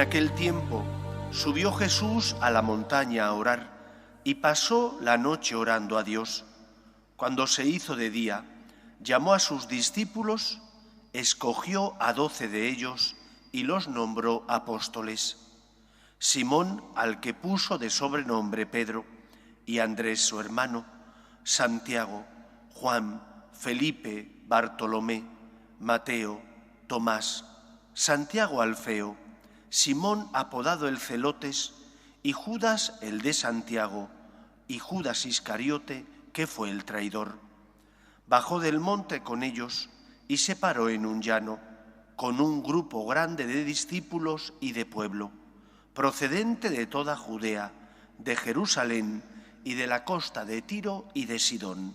aquel tiempo subió Jesús a la montaña a orar y pasó la noche orando a Dios. Cuando se hizo de día, llamó a sus discípulos, escogió a 12 de ellos y los nombró apóstoles: Simón, al que puso de sobrenombre Pedro, y Andrés su hermano, Santiago, Juan, Felipe, Bartolomé, Mateo, Tomás, Santiago Alfeo, Simón apodado el Celotes, y Judas el de Santiago, y Judas Iscariote, que fue el traidor. Bajó del monte con ellos y se paró en un llano, con un grupo grande de discípulos y de pueblo, procedente de toda Judea, de Jerusalén y de la costa de Tiro y de Sidón.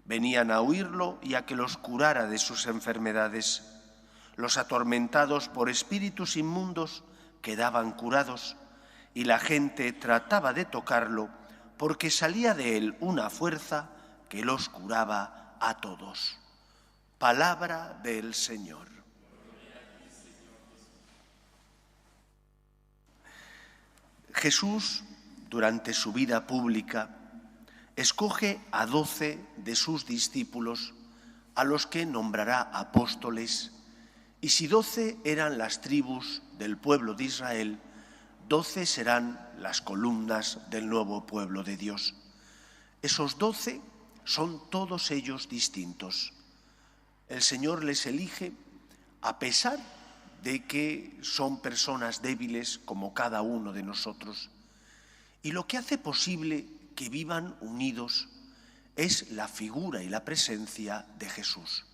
Venían a oírlo y a que los curara de sus enfermedades. Los atormentados por espíritus inmundos quedaban curados, y la gente trataba de tocarlo, porque salía de él una fuerza que los curaba a todos. Palabra del Señor. Jesús, durante su vida pública, escoge a 12 de sus discípulos, a los que nombrará apóstoles, y si 12 eran las tribus del pueblo de Israel, 12 serán las columnas del nuevo pueblo de Dios. Esos 12 son todos ellos distintos. El Señor les elige a pesar de que son personas débiles como cada uno de nosotros. Y lo que hace posible que vivan unidos es la figura y la presencia de Jesús.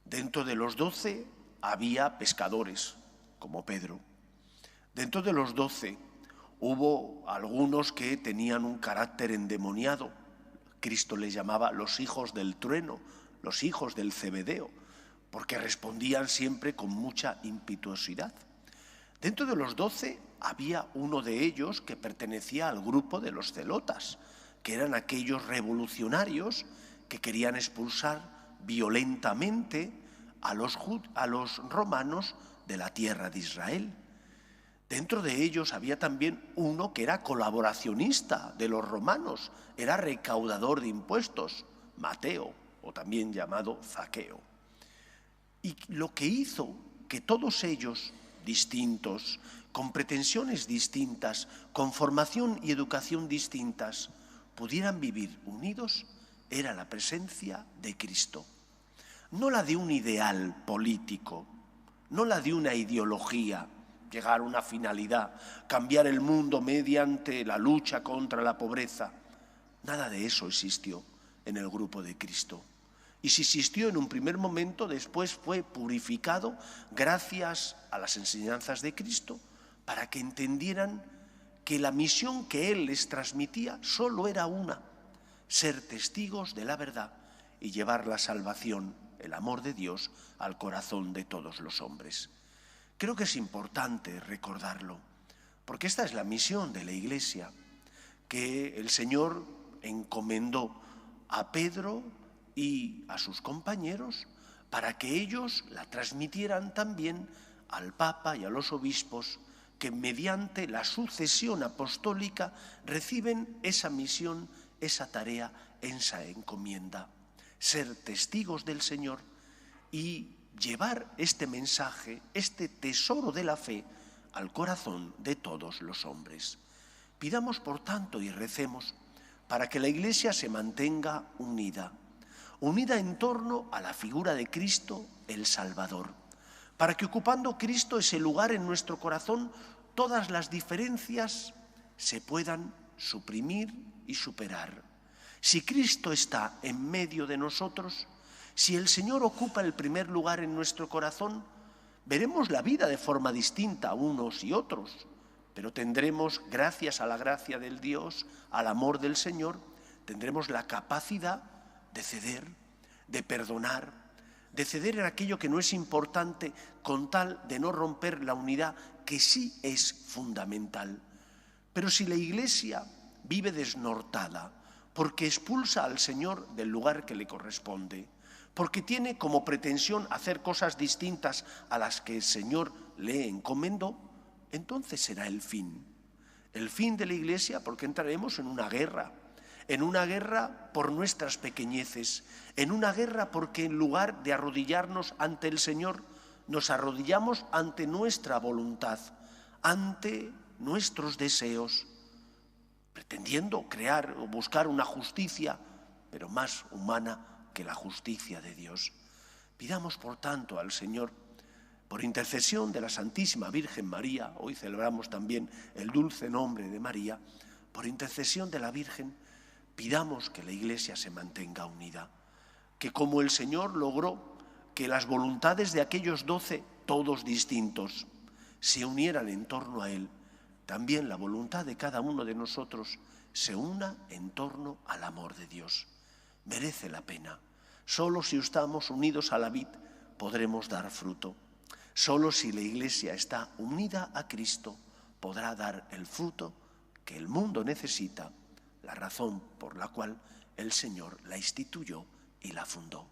Dentro de los 12 había pescadores, como Pedro. Dentro de los 12 hubo algunos que tenían un carácter endemoniado. Cristo les llamaba los hijos del trueno, los hijos del Zebedeo, porque respondían siempre con mucha impetuosidad. Dentro de los 12 había uno de ellos que pertenecía al grupo de los celotas, que eran aquellos revolucionarios que querían expulsar violentamente a los romanos de la tierra de Israel. Dentro de ellos había también uno que era colaboracionista de los romanos, era recaudador de impuestos, Mateo, o también llamado Zaqueo. Y lo que hizo que todos ellos, distintos, con pretensiones distintas, con formación y educación distintas, pudieran vivir unidos, era la presencia de Cristo. No la de un ideal político, no la de una ideología, llegar a una finalidad, cambiar el mundo mediante la lucha contra la pobreza. Nada de eso existió en el grupo de Cristo. Y si existió en un primer momento, después fue purificado gracias a las enseñanzas de Cristo, para que entendieran que la misión que Él les transmitía solo era una: ser testigos de la verdad y llevar la salvación, el amor de Dios, al corazón de todos los hombres. Creo que es importante recordarlo, porque esta es la misión de la Iglesia, que el Señor encomendó a Pedro y a sus compañeros para que ellos la transmitieran también al Papa y a los obispos, que mediante la sucesión apostólica reciben esa misión, esa tarea, esa encomienda: ser testigos del Señor y llevar este mensaje, este tesoro de la fe, al corazón de todos los hombres. Pidamos, por tanto, y recemos para que la Iglesia se mantenga unida en torno a la figura de Cristo, el Salvador, para que, ocupando Cristo ese lugar en nuestro corazón, todas las diferencias se puedan suprimir y superar. Si Cristo está en medio de nosotros, si el Señor ocupa el primer lugar en nuestro corazón, veremos la vida de forma distinta unos y otros, pero tendremos, gracias a la gracia del Dios, al amor del Señor, tendremos la capacidad de ceder, de perdonar, de ceder en aquello que no es importante, con tal de no romper la unidad que sí es fundamental. Pero si la Iglesia vive desnortada, porque expulsa al Señor del lugar que le corresponde, porque tiene como pretensión hacer cosas distintas a las que el Señor le encomendó, entonces será el fin. El fin de la Iglesia, porque entraremos en una guerra por nuestras pequeñeces, en una guerra porque en lugar de arrodillarnos ante el Señor, nos arrodillamos ante nuestra voluntad, ante nuestros deseos, pretendiendo crear o buscar una justicia, pero más humana que la justicia de Dios. Pidamos, por tanto, al Señor, por intercesión de la Santísima Virgen María, hoy celebramos también el dulce nombre de María, por intercesión de la Virgen, pidamos que la Iglesia se mantenga unida, que como el Señor logró que las voluntades de aquellos 12, todos distintos, se unieran en torno a Él, también la voluntad de cada uno de nosotros se una en torno al amor de Dios. Merece la pena. Solo si estamos unidos a la vid podremos dar fruto. Solo si la Iglesia está unida a Cristo podrá dar el fruto que el mundo necesita, la razón por la cual el Señor la instituyó y la fundó.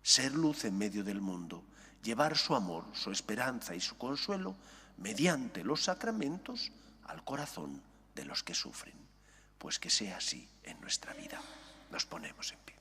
Ser luz en medio del mundo, llevar su amor, su esperanza y su consuelo mediante los sacramentos al corazón de los que sufren. Pues que sea así en nuestra vida. Nos ponemos en pie.